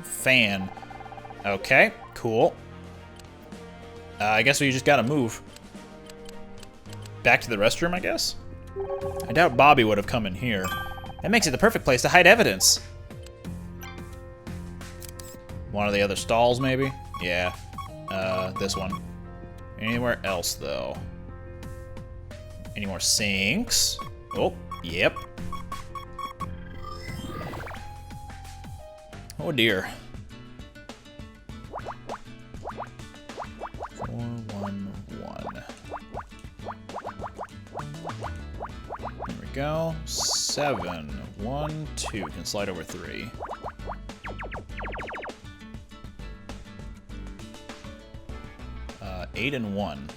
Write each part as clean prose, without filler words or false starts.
Fan. Okay, cool. I guess we just gotta move. Back to the restroom, I guess? I doubt Bobby would have come in here. That makes it the perfect place to hide evidence. One of the other stalls, maybe? Yeah. This one. Anywhere else, though? Any more sinks? Oh, yep. Oh dear. 411. There we go. 7, 1, 2. Can slide over 3. Eight and 1.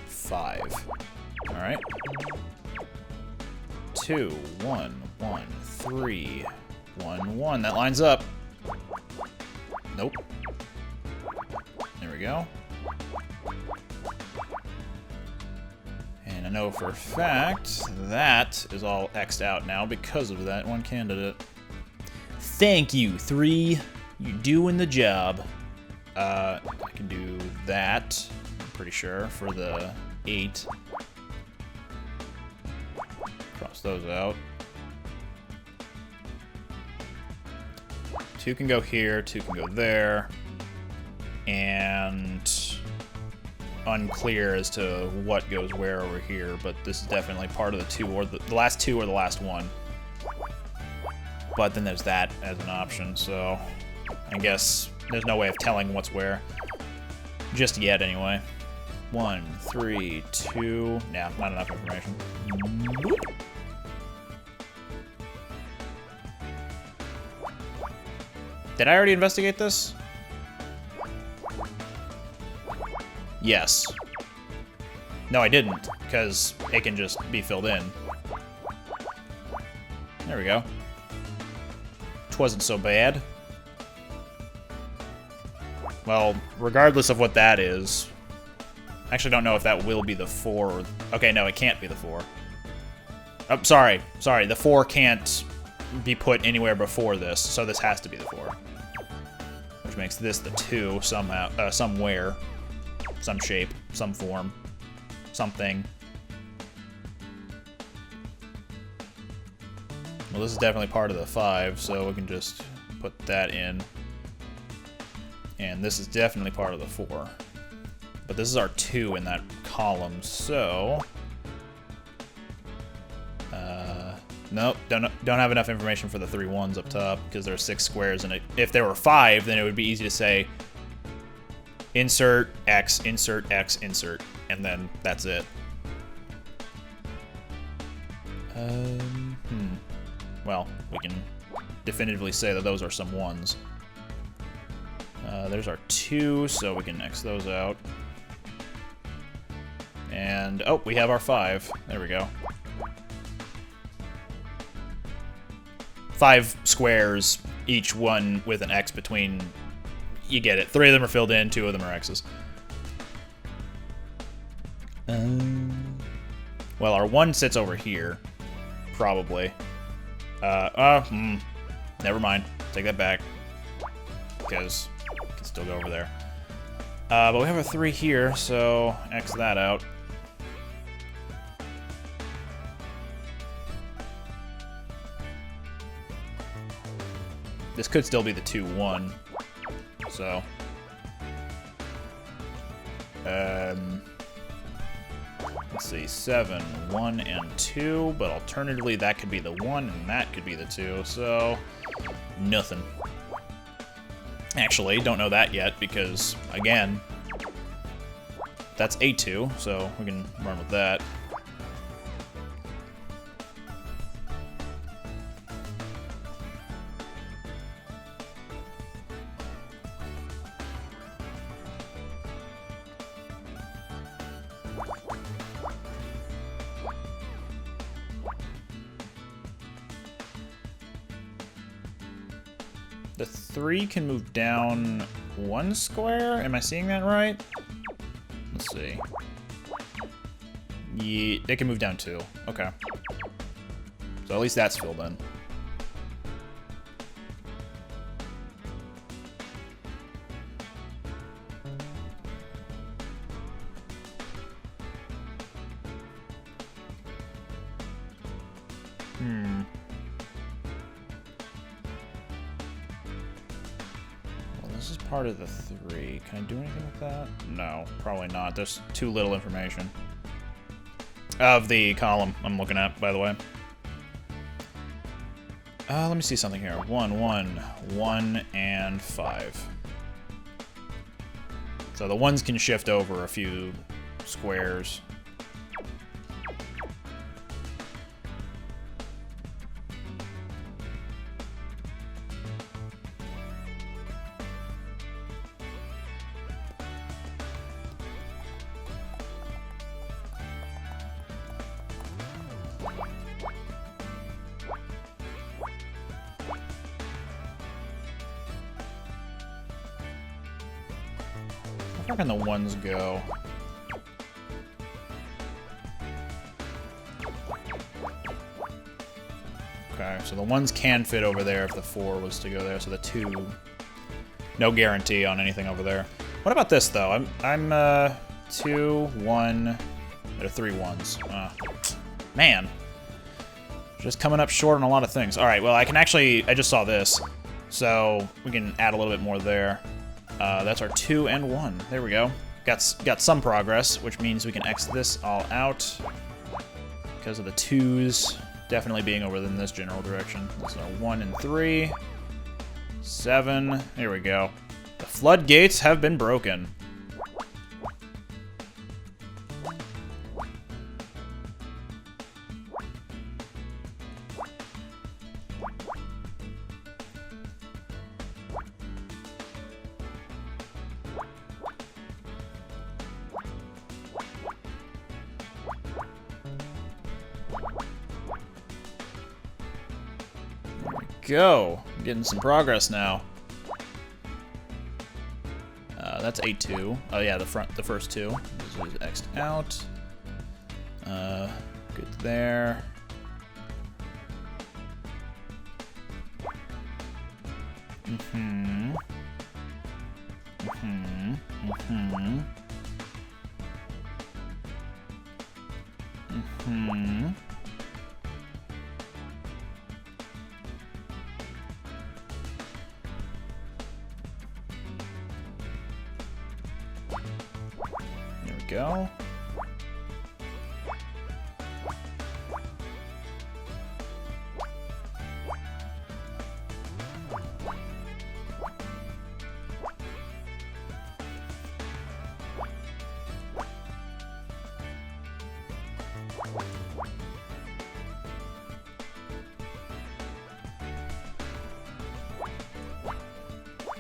5. All right. 2, 1, 1, 3, 1, 1. That lines up. Nope. There we go. And I know for a fact that is all X'd out now because of that one candidate. Thank you, 3. You doing the job. I can do that, I'm pretty sure, for the 8. Cross those out. 2 can go here, 2 can go there. And unclear as to what goes where over here, but this is definitely part of the 2, or the last 2 or the last 1. But then there's that as an option, so I guess there's no way of telling what's where. Just yet, anyway. 1, 3, 2. Yeah, not enough information. Boop. Did I already investigate this? Yes. No, I didn't, because it can just be filled in. There we go. Which wasn't so bad. Well, regardless of what that is, I actually don't know if that will be the 4 or... Okay, no, it can't be the 4. Oh, sorry. Sorry, the 4 can't be put anywhere before this, so this has to be the 4. Which makes this the 2 somehow, somewhere. Some shape, some form, something. Well, this is definitely part of the 5, so we can just put that in. And this is definitely part of the 4. But this is our 2 in that column, so... Nope, don't have enough information for the 3 1s up top, because there are 6 squares, and if there were 5, then it would be easy to say insert X, insert X, insert, and then that's it. Well, we can definitively say that those are some 1s. There's our 2, so we can X those out. And, oh, we have our 5. There we go. 5 squares, each one with an X between. You get it. 3 of them are filled in, 2 of them are X's. Well, our 1 sits over here, probably. Never mind. Take that back, because it can still go over there. But we have a 3 here, so X that out. This could still be the 2 1. So, let's see, 7, 1, and 2, but alternatively that could be the 1 and that could be the 2, so nothing. Actually, don't know that yet because, again, that's a 2, so we can run with that. The 3 can move down 1 square? Am I seeing that right? Let's see. Yeah, they can move down 2. Okay. So at least that's filled in. Well, this is part of the 3. Can I do anything with that? No, probably not. There's too little information. Of the column I'm looking at, by the way. Let me see something here. 1, 1, 1, and 5. So the 1s can shift over a few squares. Where can the 1s go? Okay, so the 1s can fit over there if the 4 was to go there, so the 2... No guarantee on anything over there. What about this, though? I'm 2, 1... There are 3 1s. Man. Just coming up short on a lot of things. Alright, well, I can actually... I just saw this, so we can add a little bit more there. That's our 2 and 1. There we go. Got some progress, which means we can X this all out because of the 2s definitely being over in this general direction. This is our 1 and 3. 7. Here we go. The floodgates have been broken. Go. I'm getting some progress now. That's A2. Oh yeah, the first 2. This is X'd out. Good there. Mm-hmm. Mm-hmm. Mm-hmm. Mm-hmm. Go.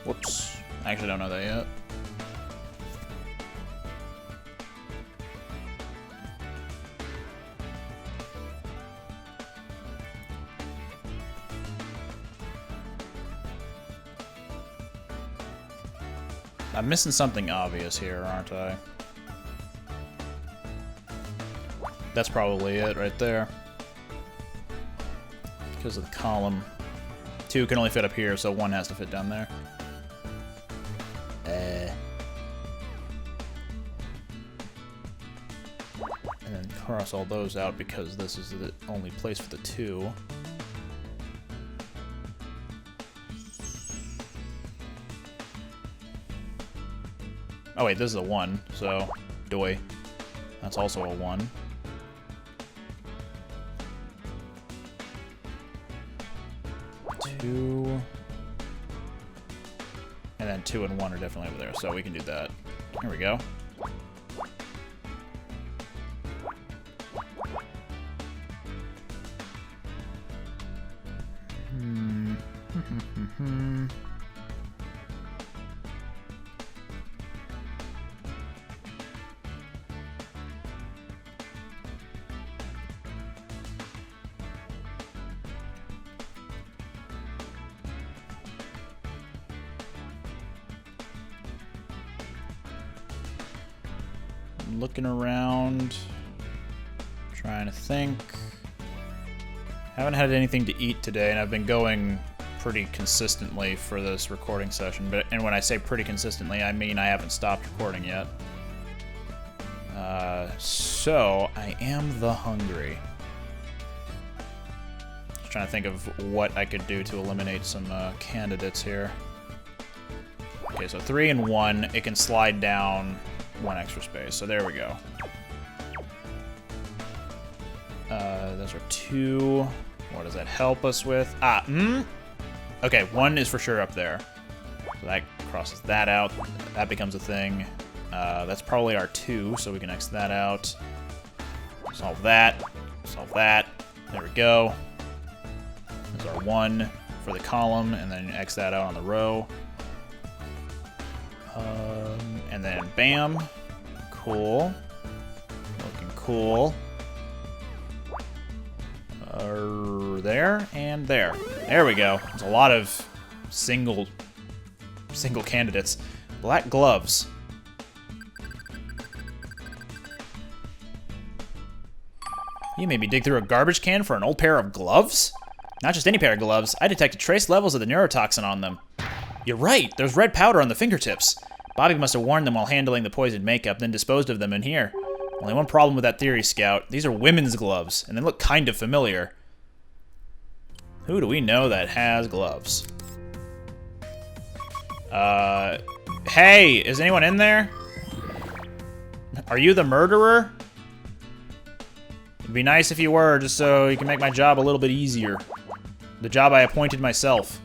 Whoops. I actually don't know that yet. I'm missing something obvious here, aren't I? That's probably it right there. Because of the column. 2 can only fit up here, so 1 has to fit down there. And then cross all those out because this is the only place for the 2. Oh wait, this is a 1, so doy. That's also a 1. Two. And then 2 and 1 are definitely over there, so we can do that. Here we go. Looking around, trying to think. Haven't had anything to eat today, and I've been going pretty consistently for this recording session. And when I say pretty consistently, I mean I haven't stopped recording yet. So I am hungry. Trying to think of what I could do to eliminate some candidates here. Okay, so 3 and 1, it can slide down 1 extra space. So there we go. Those are 2. What does that help us with? Okay, 1 is for sure up there. So that crosses that out. That becomes a thing. That's probably our 2, so we can X that out. Solve that. Solve that. There we go. There's our 1 for the column, and then X that out on the row. And then bam. Cool. Looking cool. There and there. There we go. There's a lot of single candidates. Black gloves. You made me dig through a garbage can for an old pair of gloves? Not just any pair of gloves. I detected trace levels of the neurotoxin on them. You're right. There's red powder on the fingertips. Bobby must have worn them while handling the poisoned makeup, then disposed of them in here. Only one problem with that theory, Scout. These are women's gloves, and they look kind of familiar. Who do we know that has gloves? Hey, is anyone in there? Are you the murderer? It'd be nice if you were, just so you can make my job a little bit easier. The job I appointed myself.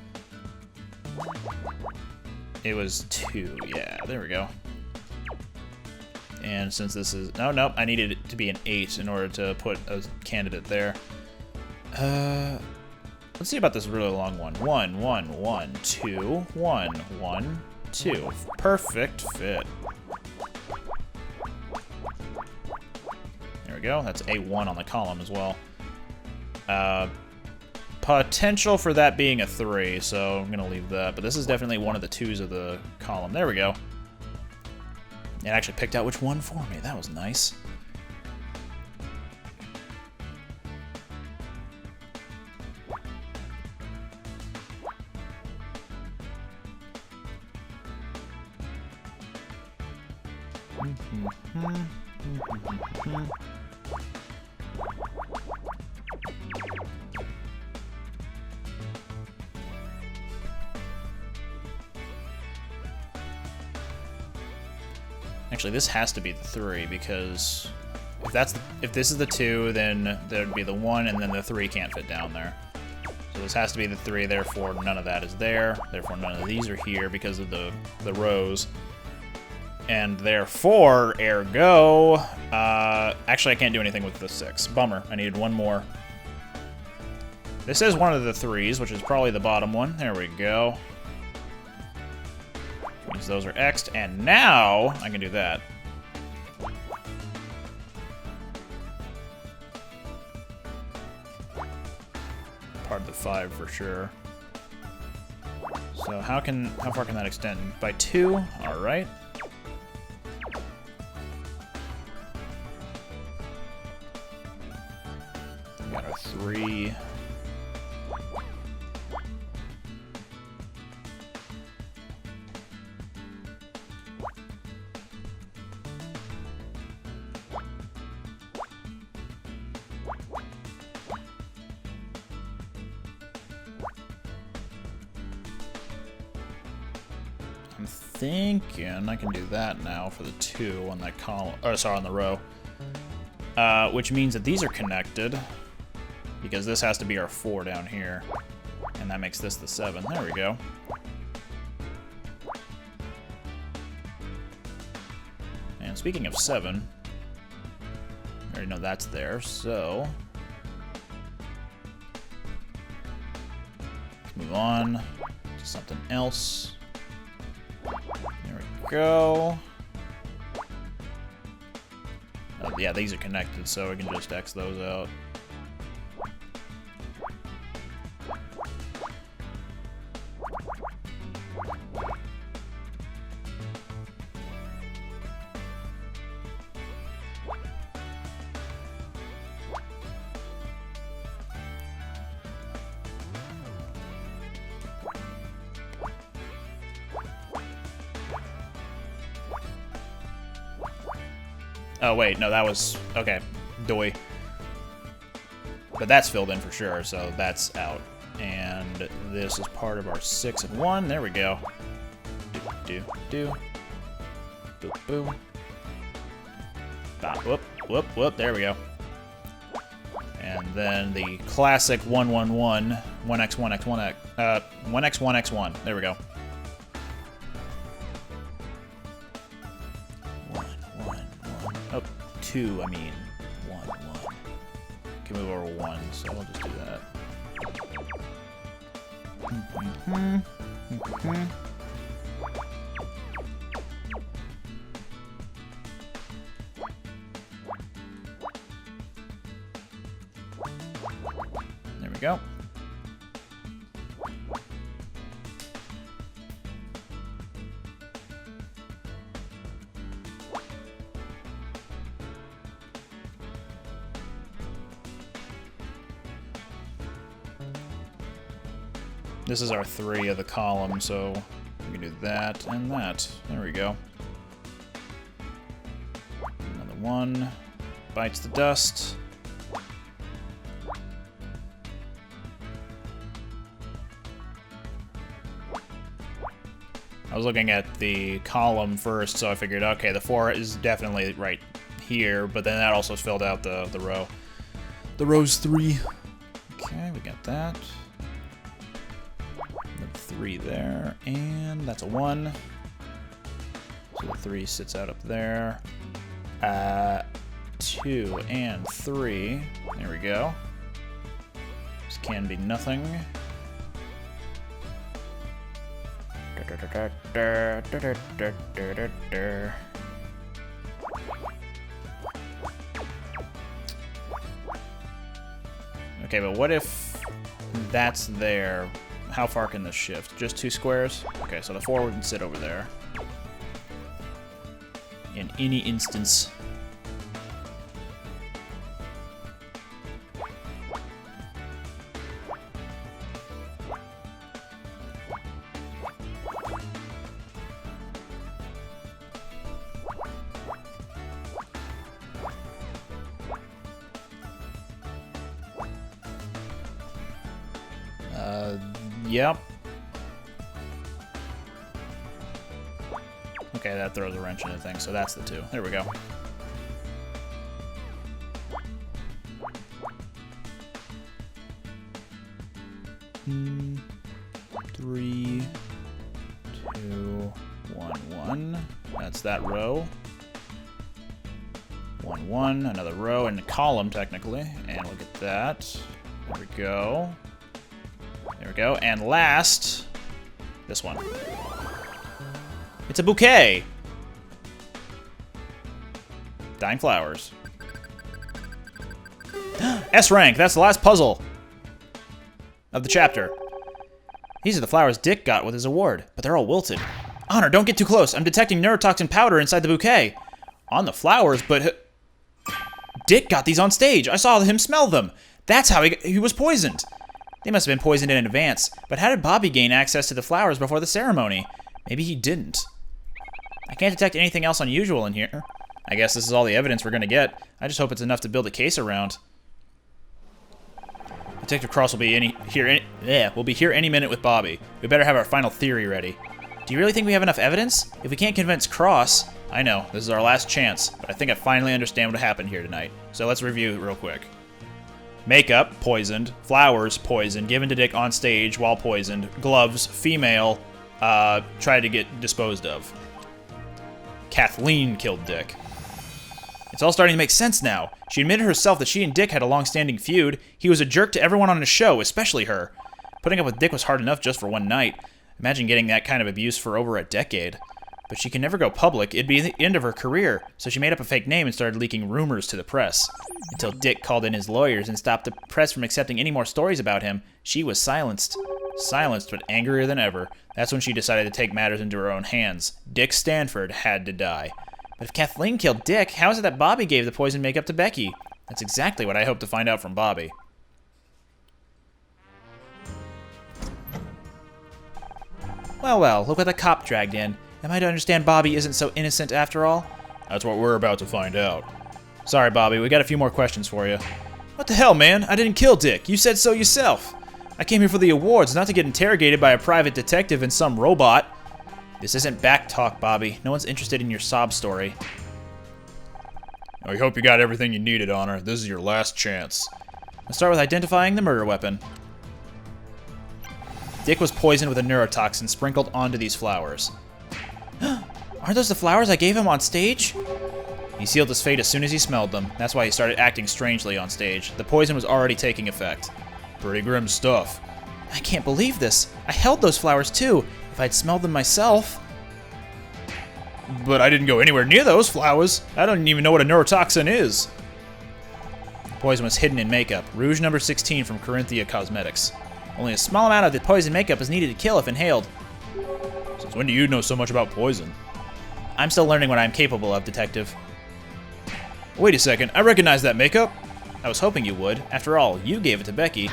It was 2, yeah, there we go. And since this is... Nope, I needed it to be an 8 in order to put a candidate there. Let's see about this really long one. 1, 1, 1, 2, 1, 1, 2. Perfect fit. There we go. That's A1 on the column as well. Potential for that being a 3, so I'm going to leave that. But this is definitely one of the 2s of the column. There we go. It actually picked out which one for me. That was nice. Actually, this has to be the 3 because if this is the 2, then there'd be the 1, and then the 3 can't fit down there. So this has to be the 3. Therefore, none of that is there. Therefore, none of these are here because of the rows. And therefore, ergo, actually I can't do anything with the 6. Bummer. I needed 1 more. This is one of the 3s, which is probably the bottom one. There we go. Means those are X'd, and now I can do that. Part of the 5 for sure. So how far can that extend? By 2? Alright. We got our 3. I'm thinking I can do that now for the 2 on that column. Oh, sorry, on the row. Which means that these are connected because this has to be our 4 down here, and that makes this the 7. There we go. And speaking of 7, I already know that's there, so let's move on to something else. There we go. Oh, yeah, these are connected, so we can just X those out. Oh, wait, no, that was... Okay, doy. But that's filled in for sure, so that's out. And this is part of our 6 and 1. There we go. Do. Boop, boom. Bop, whoop, whoop, whoop. There we go. And then the classic 111, 1x, 1x, 1x, 1x, 1x, 1. There we go. 1, 1, 1. Oh, 2, I mean. 1, 1. Can move over 1, so we'll just do that. There we go. This is our 3 of the column, so we can do that and that. There we go. Another 1. Bites the dust. I was looking at the column first, so I figured, okay, the 4 is definitely right here, but then that also filled out the row. The row's 3. Okay, we got that. 3 there, and that's a 1. So the 3 sits out up there. 2 and 3. There we go. This can be nothing. Okay, but what if that's there? How far can this shift? Just 2 squares? Okay, so the 4 would sit over there. In any instance. Yep. Okay, that throws a wrench into the thing, so that's the 2. There we go. Three, 2, 1, 1. That's that row. 1, 1. Another row and a column, technically. And we'll get that. There we go. There we go. And last, this one. It's a bouquet. Dying flowers. S rank. That's the last puzzle of the chapter. These are the flowers Dick got with his award, but they're all wilted. Honor, don't get too close. I'm detecting neurotoxin powder inside the bouquet. On the flowers, but Dick got these on stage. I saw him smell them. That's how he was poisoned. They must have been poisoned in advance. But how did Bobby gain access to the flowers before the ceremony? Maybe he didn't. I can't detect anything else unusual in here. I guess this is all the evidence we're gonna get. I just hope it's enough to build a case around. Detective Cross will be here any minute with Bobby. We better have our final theory ready. Do you really think we have enough evidence? If we can't convince Cross... I know, this is our last chance, but I think I finally understand what happened here tonight. So let's review real quick. Makeup, poisoned. Flowers, poisoned. Given to Dick on stage while poisoned. Gloves, female, tried to get disposed of. Kathleen killed Dick. It's all starting to make sense now. She admitted herself that she and Dick had a long-standing feud. He was a jerk to everyone on his show, especially her. Putting up with Dick was hard enough just for one night. Imagine getting that kind of abuse for over a decade. But she can never go public. It'd be the end of her career. So she made up a fake name and started leaking rumors to the press. Until Dick called in his lawyers and stopped the press from accepting any more stories about him, she was silenced. Silenced, but angrier than ever. That's when she decided to take matters into her own hands. Dick Stanford had to die. But if Kathleen killed Dick, how is it that Bobby gave the poison makeup to Becky? That's exactly what I hope to find out from Bobby. Well, well, look what the cop dragged in. Am I to understand Bobby isn't so innocent after all? That's what we're about to find out. Sorry, Bobby, we got a few more questions for you. What the hell, man? I didn't kill Dick. You said so yourself. I came here for the awards, not to get interrogated by a private detective and some robot. This isn't back talk, Bobby. No one's interested in your sob story. I hope you got everything you needed, Honor. This is your last chance. Let's start with identifying the murder weapon. Dick was poisoned with a neurotoxin sprinkled onto these flowers. Aren't those the flowers I gave him on stage? He sealed his fate as soon as he smelled them. That's why he started acting strangely on stage. The poison was already taking effect. Pretty grim stuff. I can't believe this. I held those flowers too. If I'd smelled them myself. But I didn't go anywhere near those flowers. I don't even know what a neurotoxin is. The poison was hidden in makeup. Rouge number 16 from Corinthia Cosmetics. Only a small amount of the poison makeup is needed to kill if inhaled. Since when do you know so much about poison? I'm still learning what I'm capable of, Detective. Wait a second, I recognize that makeup. I was hoping you would. After all, you gave it to Becky.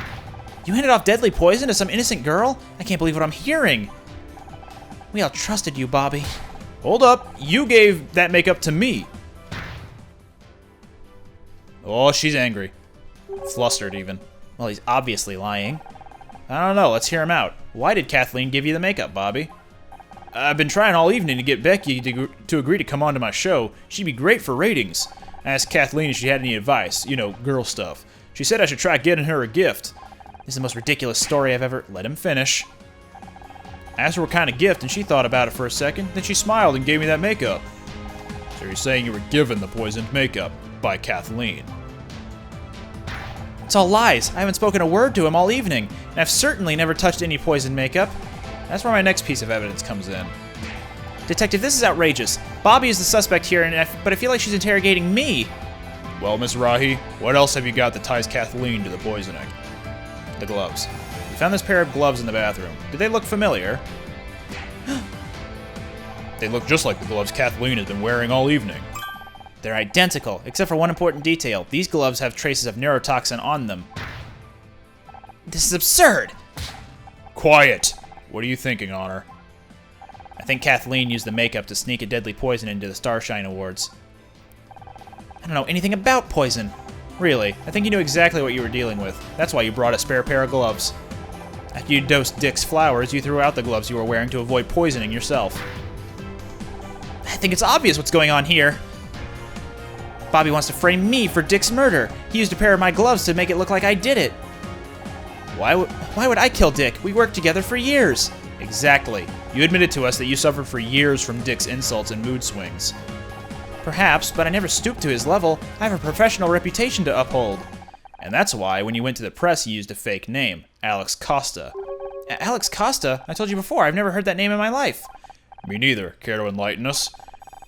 You handed off deadly poison to some innocent girl? I can't believe what I'm hearing. We all trusted you, Bobby. Hold up, you gave that makeup to me. Oh, she's angry. Flustered, even. Well, he's obviously lying. I don't know, let's hear him out. Why did Kathleen give you the makeup, Bobby? I've been trying all evening to get Becky to agree to come on to my show. She'd be great for ratings. I asked Kathleen if she had any advice, you know, girl stuff. She said I should try getting her a gift. This is the most ridiculous story I've ever... Let him finish. I asked her what kind of gift, and she thought about it for a second. Then she smiled and gave me that makeup. So you're saying you were given the poisoned makeup by Kathleen? It's all lies. I haven't spoken a word to him all evening, and I've certainly never touched any poisoned makeup. That's where my next piece of evidence comes in. Detective, this is outrageous. Bobby is the suspect here, but I feel like she's interrogating me. Well, Miss Rahi, what else have you got that ties Kathleen to the poisoning? The gloves. We found this pair of gloves in the bathroom. Did they look familiar? They look just like the gloves Kathleen has been wearing all evening. They're identical, except for one important detail. These gloves have traces of neurotoxin on them. This is absurd! Quiet! What are you thinking, Honor? I think Kathleen used the makeup to sneak a deadly poison into the Starshine Awards. I don't know anything about poison. Really, I think you knew exactly what you were dealing with. That's why you brought a spare pair of gloves. After you dosed Dick's flowers, you threw out the gloves you were wearing to avoid poisoning yourself. I think it's obvious what's going on here. Bobby wants to frame me for Dick's murder. He used a pair of my gloves to make it look like I did it. Why would I kill Dick? We worked together for years. Exactly. You admitted to us that you suffered for years from Dick's insults and mood swings. Perhaps, but I never stooped to his level. I have a professional reputation to uphold. And that's why, when you went to the press, you used a fake name, Alex Costa. Alex Costa? I told you before, I've never heard that name in my life. Me neither. Care to enlighten us?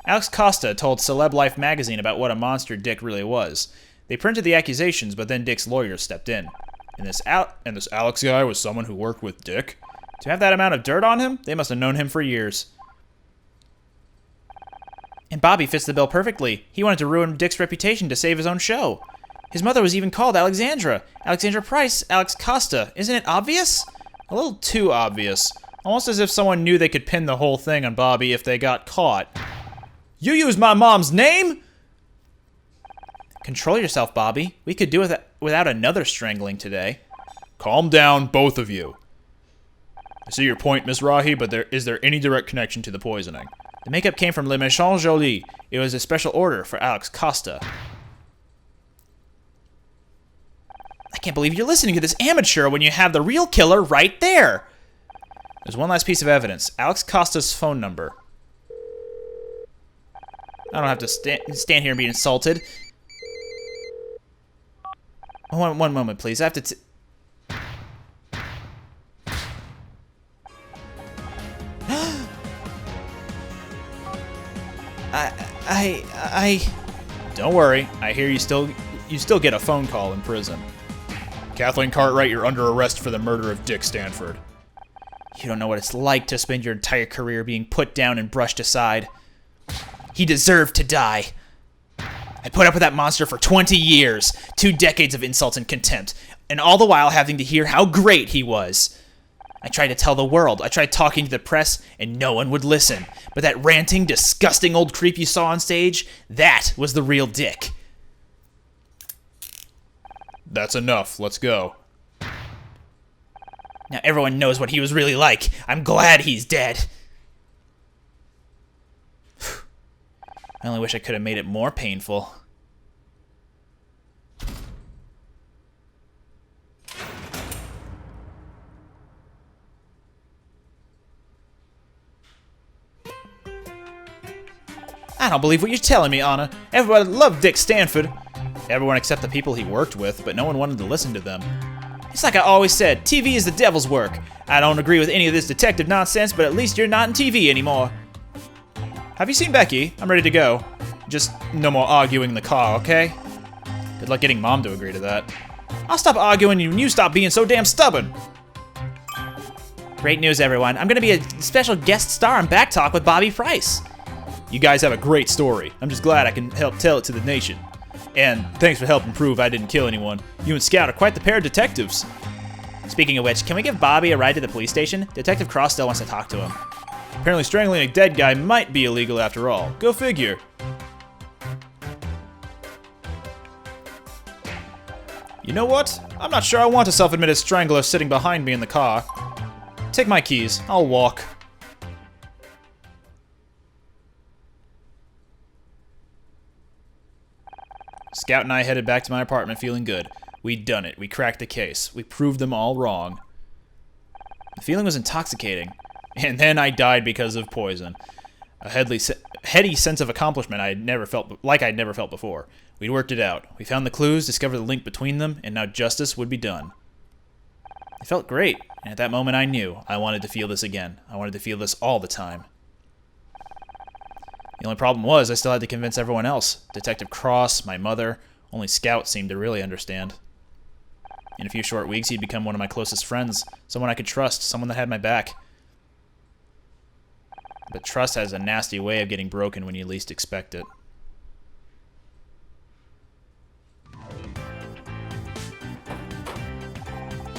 Alex Costa told Celeb Life magazine about what a monster Dick really was. They printed the accusations, but then Dick's lawyers stepped in. And this Alex guy was someone who worked with Dick? To have that amount of dirt on him, they must have known him for years. And Bobby fits the bill perfectly. He wanted to ruin Dick's reputation to save his own show. His mother was even called Alexandra. Alexandra Price, Alex Costa. Isn't it obvious? A little too obvious. Almost as if someone knew they could pin the whole thing on Bobby if they got caught. You used my mom's name?! Control yourself, Bobby. We could do it without another strangling today. Calm down, both of you. I see your point, Miss Rahi, but is there any direct connection to the poisoning? The makeup came from Le Méchant Jolie. It was a special order for Alex Costa. I can't believe you're listening to this amateur when you have the real killer right there. There's one last piece of evidence. Alex Costa's phone number. I don't have to stand here and be insulted. One moment, please. I have to... Don't worry. I hear you still get a phone call in prison. Kathleen Cartwright, you're under arrest for the murder of Dick Stanford. You don't know what it's like to spend your entire career being put down and brushed aside. He deserved to die. I put up with that monster for 20 years, 2 decades of insults and contempt, and all the while having to hear how great he was. I tried to tell the world, I tried talking to the press, and no one would listen. But that ranting, disgusting old creep you saw on stage, that was the real Dick. That's enough. Let's go. Now everyone knows what he was really like. I'm glad he's dead. I only wish I could have made it more painful. I don't believe what you're telling me, Anna. Everybody loved Dick Stanford. Everyone except the people he worked with, but no one wanted to listen to them. It's like I always said, TV is the devil's work. I don't agree with any of this detective nonsense, but at least you're not in TV anymore. Have you seen Becky? I'm ready to go. Just no more arguing in the car, okay? Good luck getting Mom to agree to that. I'll stop arguing when you stop being so damn stubborn. Great news, everyone. I'm gonna be a special guest star on Back Talk with Bobby Price. You guys have a great story. I'm just glad I can help tell it to the nation. And thanks for helping prove I didn't kill anyone. You and Scout are quite the pair of detectives. Speaking of which, can we give Bobby a ride to the police station? Detective Cross still wants to talk to him. Apparently strangling a dead guy might be illegal after all. Go figure. You know what? I'm not sure I want a self-admitted strangler sitting behind me in the car. Take my keys. I'll walk. Scout and I headed back to my apartment feeling good. We'd done it. We cracked the case. We proved them all wrong. The feeling was intoxicating. And then I died because of poison. A heady sense of accomplishment I'd never felt before. We'd worked it out. We found the clues, discovered the link between them, and now justice would be done. It felt great, and at that moment I knew I wanted to feel this again. I wanted to feel this all the time. The only problem was I still had to convince everyone else. Detective Cross, my mother, only Scout seemed to really understand. In a few short weeks, he'd become one of my closest friends, someone I could trust, someone that had my back. But trust has a nasty way of getting broken when you least expect it.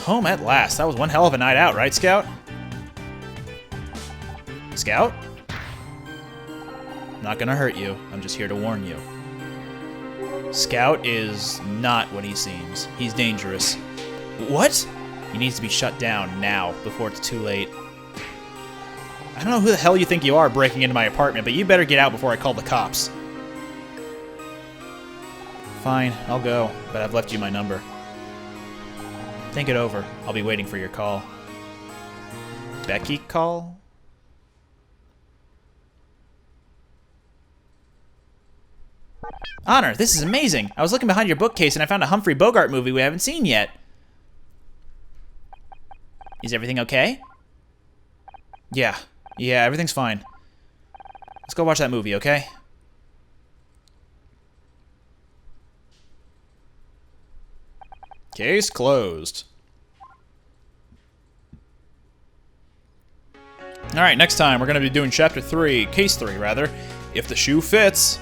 Home at last. That was one hell of a night out, right, Scout? Scout? I'm not gonna hurt you. I'm just here to warn you. Scout is not what he seems. He's dangerous. What? He needs to be shut down now, before it's too late. I don't know who the hell you think you are breaking into my apartment, but you better get out before I call the cops. Fine, I'll go, but I've left you my number. Think it over. I'll be waiting for your call. Becky call? Honor, this is amazing. I was looking behind your bookcase and I found a Humphrey Bogart movie we haven't seen yet. Is everything okay? Yeah, everything's fine. Let's go watch that movie, okay? Case closed. Alright, next time we're going to be doing Chapter 3, Case 3 rather, If the Shoe Fits.